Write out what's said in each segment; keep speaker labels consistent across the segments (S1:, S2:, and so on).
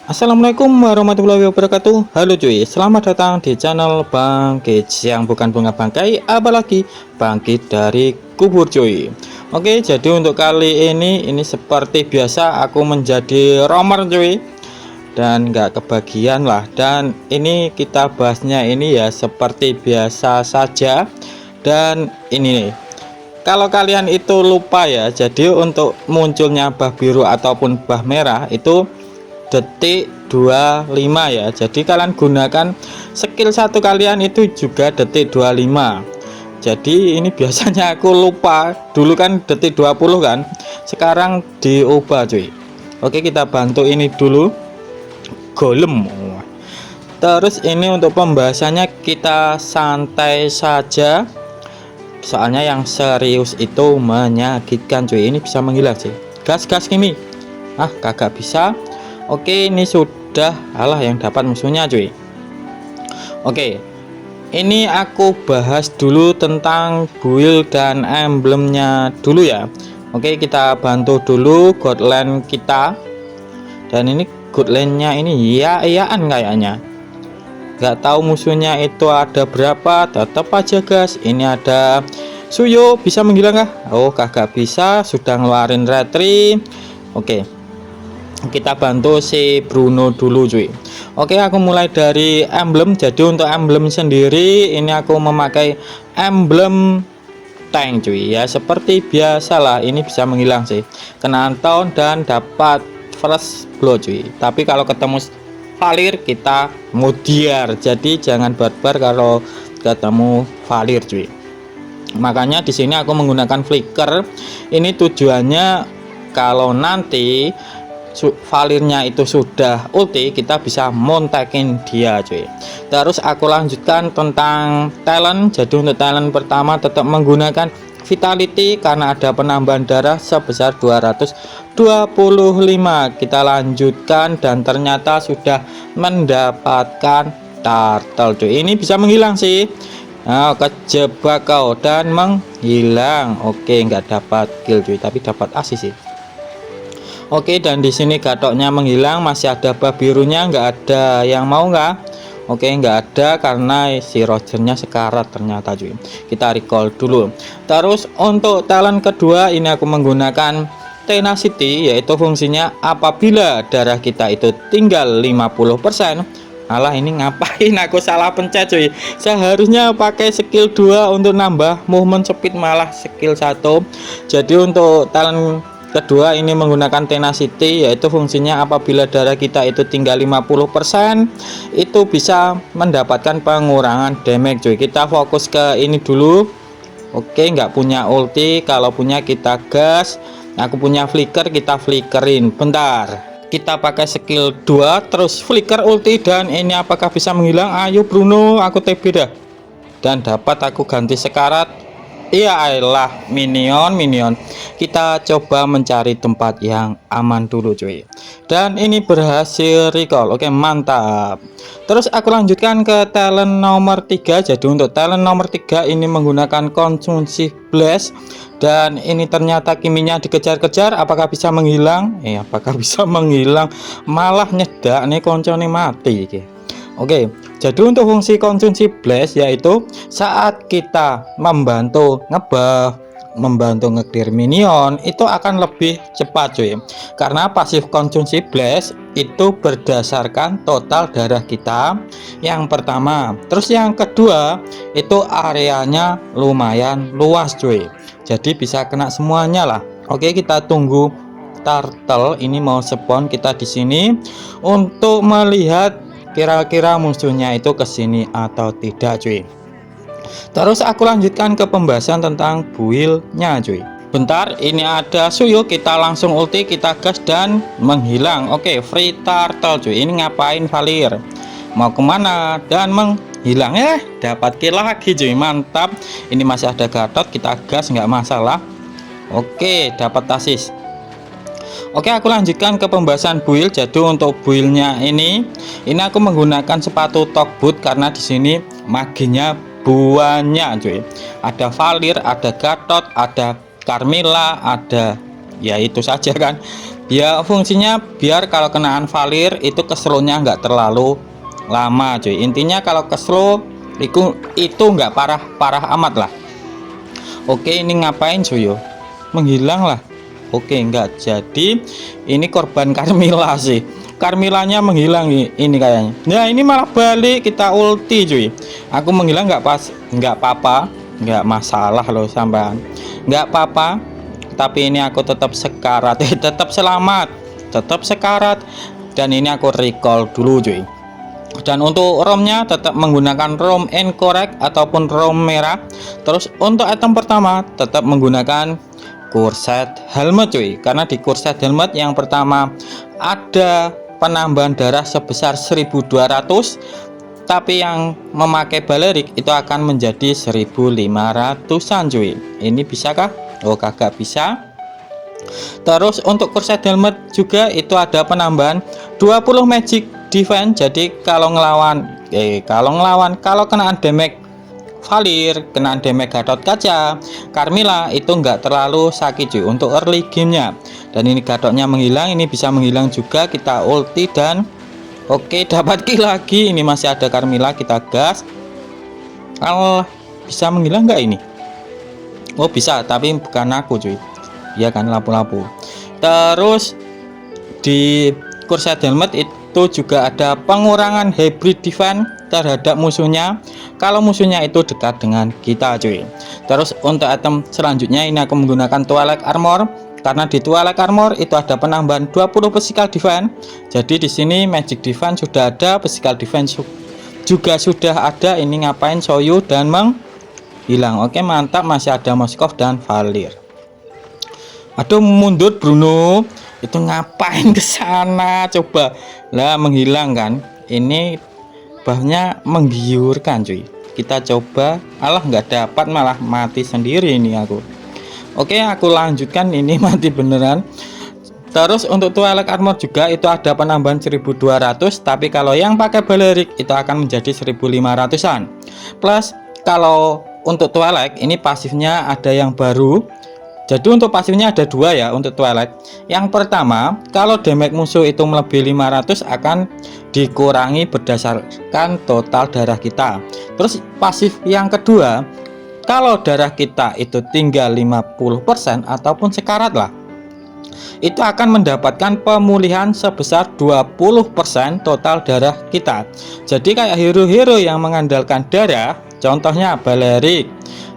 S1: Assalamualaikum warahmatullahi wabarakatuh. Halo cuy, selamat datang di channel Bang Kids yang bukan bunga bangkai, apalagi bangkit dari kubur cuy. Oke, jadi untuk kali ini seperti biasa aku menjadi romer cuy, dan nggak kebagian lah. Dan ini kita bahasnya ini ya seperti biasa saja. Dan ini nih, kalau kalian itu lupa ya, jadi untuk munculnya bah biru ataupun bah merah itu detik 25 ya. Jadi kalian gunakan skill satu kalian itu juga detik 25. Jadi ini biasanya aku lupa, dulu kan detik 20 kan, sekarang diubah cuy. Oke, kita bantu ini dulu golem. Terus ini untuk pembahasannya kita santai saja, soalnya yang serius itu menyakitkan cuy. Ini bisa menghilang sih, gas kimi. Kagak bisa. Oke, ini sudah alah yang dapat musuhnya cuy. Oke, ini aku bahas dulu tentang build dan emblemnya dulu ya. Oke, kita bantu dulu godland kita. Dan ini godlandnya ini iyaan kayaknya, nggak tahu musuhnya itu ada berapa. Tetap aja gas. Ini ada Suyo, bisa menghilang kah? Oh, kagak bisa, sudah ngeluarin retri. Oke, kita bantu si Bruno dulu cuy. Oke, aku mulai dari emblem. Jadi untuk emblem sendiri ini aku memakai emblem tank cuy ya, seperti biasalah. Ini bisa menghilang sih, kena anton dan dapat first blow cuy. Tapi kalau ketemu Valir kita mudiar, jadi jangan barbar kalau ketemu Valir cuy. Makanya di sini aku menggunakan flicker. Ini tujuannya kalau nanti Valirnya itu sudah ulti, kita bisa montakin dia cuy. Terus aku lanjutkan tentang talent. Jadi untuk talent pertama tetap menggunakan vitality karena ada penambahan darah sebesar 225. Kita lanjutkan dan ternyata sudah mendapatkan turtle cuy. Ini bisa menghilang sih. Kejebak kau dan menghilang. Oke, nggak dapat kill cuy, tapi dapat asis sih. Oke, dan di sini gatoknya menghilang. Masih ada bah birunya, nggak ada yang mau nggak? Oke, nggak ada karena si Rogernya sekarat ternyata cuy. Kita recall dulu. Terus untuk talent kedua ini aku menggunakan tenacity, yaitu fungsinya apabila darah kita itu tinggal 50%. Alah, ini ngapain aku salah pencet cuy. Seharusnya pakai skill 2 untuk nambah movement speed, malah skill 1. Jadi untuk talent kedua ini menggunakan tenacity, yaitu fungsinya apabila darah kita itu tinggal 50% itu bisa mendapatkan pengurangan damage cuy. Kita fokus ke ini dulu. Oke, nggak punya ulti, kalau punya kita gas. Aku punya flicker, kita flickerin. Bentar, kita pakai skill 2 terus flicker ulti, dan ini apakah bisa menghilang? Ayo Bruno, aku TB dah. Dan dapat aku ganti sekarat. Iya, ayolah minion. Kita coba mencari tempat yang aman dulu cuy. Dan ini berhasil recall. Oke, mantap. Terus aku lanjutkan ke talent nomor 3. Jadi untuk talent nomor 3 ini menggunakan konsumsi blast. Dan ini ternyata kiminya dikejar-kejar. Apakah bisa menghilang? Apakah bisa menghilang? Malah nyedak nih, koncone mati. Oke, jadi untuk fungsi konsumsi blast yaitu saat kita membantu ngebuff, membantu nge-clear minion, itu akan lebih cepat cuy. Karena pasif konsumsi blast itu berdasarkan total darah kita yang pertama. Terus yang kedua itu areanya lumayan luas cuy. Jadi bisa kena semuanya lah. Oke, kita tunggu turtle ini mau spawn kita di sini untuk melihat kira-kira musuhnya itu kesini atau tidak cuy. Terus aku lanjutkan ke pembahasan tentang build-nya cuy. Bentar, ini ada Suyo, kita langsung ulti, kita gas dan menghilang. Oke, free turtle cuy. Ini ngapain Valir? Mau kemana? Dan menghilang. Dapat kill lagi cuy, mantap. Ini masih ada Gatot, kita gas nggak masalah. Oke, dapat asis. Oke, aku lanjutkan ke pembahasan build. Jadi untuk buildnya ini aku menggunakan sepatu top boot karena di sini maginya banyak cuy. Ada Valir, ada Gatot, ada Carmilla, ada ya itu saja kan. Ya fungsinya biar kalau kena Anvalir itu keslownya nggak terlalu lama cuy. Intinya kalau keslow itu nggak parah amat lah. Oke, ini ngapain cuy yo? Menghilang lah. Oke, enggak. Jadi ini korban Carmilla sih. Carmillanya menghilang nih, ini kayaknya. Nah, ini malah balik kita ulti cuy. Aku menghilang nggak pas, nggak apa-apa, nggak masalah loh sampean. Nggak apa-apa. Tapi ini aku tetap sekarat, tetap selamat, tetap sekarat. Dan ini aku recall dulu cuy. Dan untuk ROM-nya tetap menggunakan ROM incorrect ataupun ROM merah. Terus untuk item pertama tetap menggunakan Corset Helmet cuy, karena di Corset Helmet yang pertama ada penambahan darah sebesar 1200, tapi yang memakai Balerik itu akan menjadi 1500-an cuy. Ini bisakah? Oh, kagak bisa. Terus untuk Corset Helmet juga itu ada penambahan 20 magic defense. Jadi kalau kenaan damage Valir, kenaan damage Gatot Kaca, Carmilla itu nggak terlalu sakit cuy untuk early gamenya. Dan ini Gatotnya menghilang, ini bisa menghilang juga, kita ulti dan oke, dapat kill lagi. Ini masih ada Carmilla, kita gas. Bisa menghilang nggak ini? Oh bisa, tapi bukan aku cuy. Ya kan, lampu-lampu. Terus di Corset Helmet itu juga ada pengurangan hybrid defense terhadap musuhnya kalau musuhnya itu dekat dengan kita cuy. Terus untuk item selanjutnya ini aku menggunakan Twilight Armor, karena di Twilight Armor itu ada penambahan 20 physical defense. Jadi di sini magic defense sudah ada, physical defense juga sudah ada. Ini ngapain Soyu dan menghilang. Oke, mantap, masih ada Moskov dan Valir. Aduh, mundur Bruno. Itu ngapain ke sana coba? Lah menghilang kan. Ini bahnya menggiurkan cuy. Kita coba, alah nggak dapat, malah mati sendiri ini aku. Oke, aku lanjutkan, ini mati beneran. Terus untuk Twilight Armor juga itu ada penambahan 1200, tapi kalau yang pakai Balerik itu akan menjadi 1500-an. Plus kalau untuk Twilight ini pasifnya ada yang baru. Jadi untuk pasifnya ada dua ya untuk Twilight. Yang pertama, kalau damage musuh itu melebihi 500 akan dikurangi berdasarkan total darah kita. Terus pasif yang kedua, kalau darah kita itu tinggal 50% ataupun sekarat lah, itu akan mendapatkan pemulihan sebesar 20% total darah kita. Jadi kayak hero-hero yang mengandalkan darah, contohnya Balerik,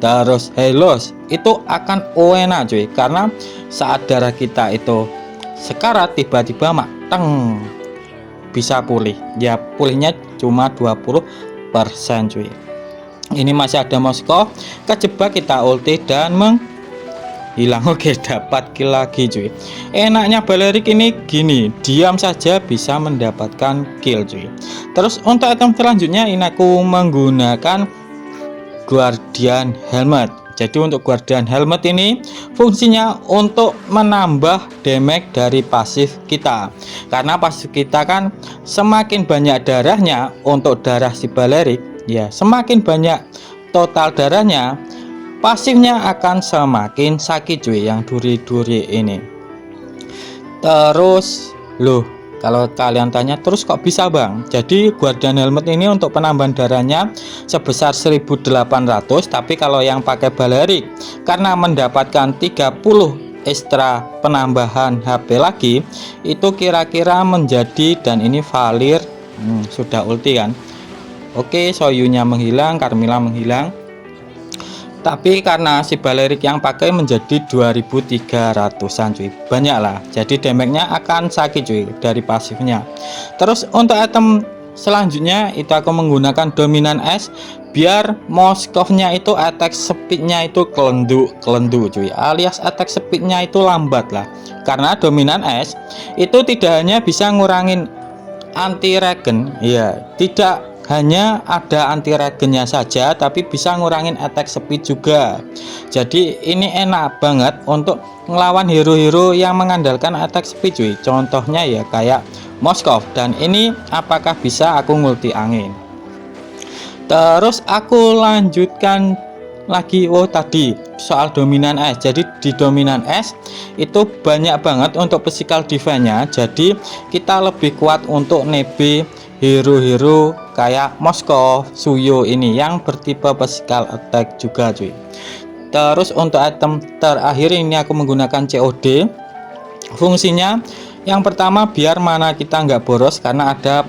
S1: terus Helos, itu akan enak cuy, karena saat darah kita itu sekarat tiba-tiba mateng bisa pulih. Ya pulihnya cuma 20% cuy. Ini masih ada Moskov, kejebak, kita ulti dan menghilang. Oke, dapat kill lagi cuy. Enaknya Balerik ini gini, diam saja bisa mendapatkan kill cuy. Terus untuk item selanjutnya ini aku menggunakan Guardian Helmet. Jadi untuk Guardian Helmet ini fungsinya untuk menambah damage dari pasif kita, karena pasif kita kan semakin banyak darahnya untuk darah si Balerik ya, semakin banyak total darahnya, pasifnya akan semakin sakit cuy yang duri-duri ini. Terus loh, kalau kalian tanya terus kok bisa bang, jadi Guardian Helmet ini untuk penambahan darahnya sebesar 1800, tapi kalau yang pakai Balerik karena mendapatkan 30 ekstra penambahan HP lagi itu kira-kira menjadi, dan ini Valir sudah ulti kan. Oke, Soyunya menghilang, Carmilla menghilang, tapi karena si Balerik yang pakai menjadi 2300-an cuy, banyak lah, jadi damage-nya akan sakit cuy dari pasifnya. Terus untuk item selanjutnya itu aku menggunakan Dominan S, biar Moskovnya itu attack speednya itu kelendu cuy, alias attack speednya itu lambat lah, karena Dominan S itu tidak hanya bisa ngurangin anti regen ya, tidak hanya ada anti regennya saja, tapi bisa ngurangin attack speed juga. Jadi ini enak banget untuk ngelawan hero-hero yang mengandalkan attack speed cuy, contohnya ya kayak Moskov. Dan ini apakah bisa aku ngulti angin. Terus aku lanjutkan lagi, oh tadi soal dominan es. Jadi di dominan es itu banyak banget untuk physical defense-nya. Jadi kita lebih kuat untuk nebe hero-hero kayak Moskov, Suyo ini yang bertipe physical attack juga cuy. Terus untuk item terakhir ini aku menggunakan COD. Fungsinya yang pertama biar mana kita nggak boros karena ada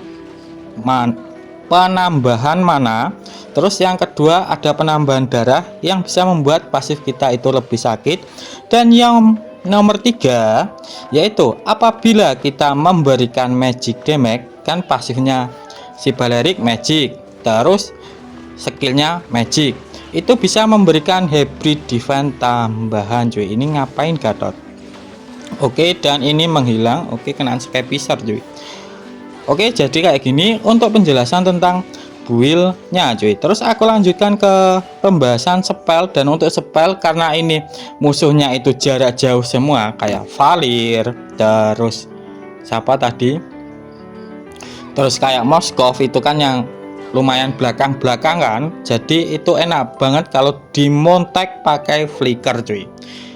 S1: penambahan mana. Terus yang kedua ada penambahan darah yang bisa membuat pasif kita itu lebih sakit. Dan yang nomor 3 yaitu apabila kita memberikan magic damage, kan pasifnya si Balerik magic, terus skillnya magic, itu bisa memberikan hybrid defense tambahan cuy. Ini ngapain Gatot? Oke, dan ini menghilang. Oke, kenaan Skypisar cuy. Oke, jadi kayak gini untuk penjelasan tentang build-nya cuy. Terus aku lanjutkan ke pembahasan spell. Dan untuk spell karena ini musuhnya itu jarak jauh semua kayak Valir, terus siapa tadi, terus kayak Moskov itu kan yang lumayan belakang-belakang kan. Jadi itu enak banget kalau dimontek pakai flicker cuy.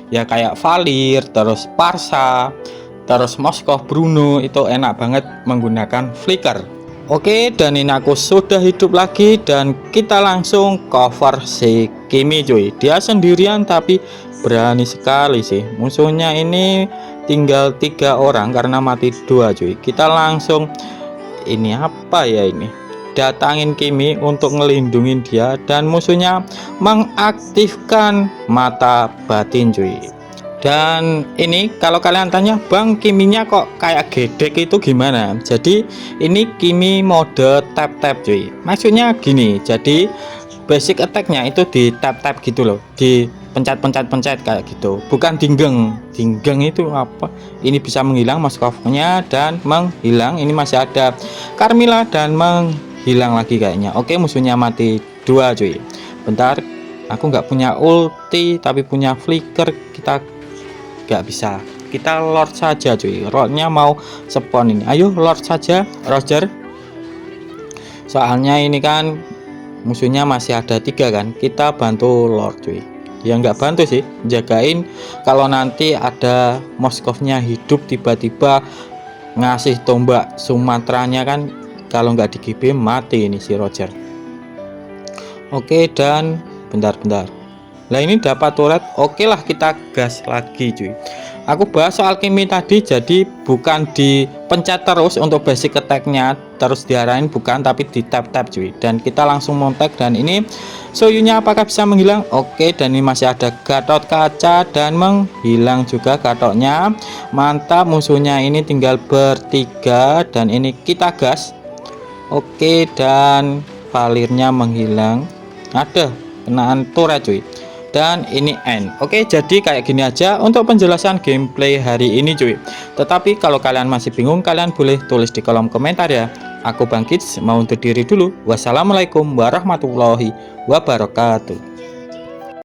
S1: Ya kayak Valir, terus Parsa, terus Moskov, Bruno itu enak banget menggunakan flicker. Oke, dan ini aku sudah hidup lagi dan kita langsung cover si Kimi cuy. Dia sendirian tapi berani sekali sih. Musuhnya ini tinggal 3 orang karena mati 2 cuy. Kita langsung ini apa ya ini? Datangin Kimi untuk ngelindungin dia dan musuhnya mengaktifkan mata batin cuy. Dan ini kalau kalian tanya, Bang Kiminya kok kayak gedek itu gimana? Jadi ini Kimi mode tap-tap cuy. Maksudnya gini, jadi basic attack-nya itu di tap-tap gitu loh, di pencet-pencet kayak gitu, bukan dinggeng. Dinggeng itu apa? Ini bisa menghilang Moskovnya dan menghilang. Ini masih ada Carmilla dan menghilang lagi kayaknya. Oke, musuhnya mati 2 cuy. Bentar, aku nggak punya ulti tapi punya flicker, kita nggak bisa. Kita Lord saja cuy. Lordnya mau spawn ini. Ayo Lord saja Roger. Soalnya ini kan musuhnya masih ada 3 kan. Kita bantu Lord cuy. Ya nggak bantu sih, jagain kalau nanti ada Moskovnya hidup tiba-tiba ngasih tombak Sumatranya kan, kalau nggak di GB mati ini si Roger. Oke, dan bentar-bentar. Nah ini dapat turret. Oke lah, kita gas lagi cuy. Aku bahas soal Kimi tadi, jadi bukan dipencet terus untuk basic attack-nya terus diarahin, bukan, tapi di tap-tap cuy. Dan kita langsung montek. Dan ini Soyunya apakah bisa menghilang? Oke, dan ini masih ada Gatot kaca dan menghilang juga Gatotnya. Mantap, musuhnya ini tinggal bertiga dan ini kita gas. Oke, dan Valirnya menghilang. Ada kenaan turret cuy. Dan ini end. Oke, jadi kayak gini aja untuk penjelasan gameplay hari ini cuy. Tetapi kalau kalian masih bingung, kalian boleh tulis di kolom komentar ya. Aku Bang Kids mau undur diri dulu. Wassalamualaikum warahmatullahi wabarakatuh.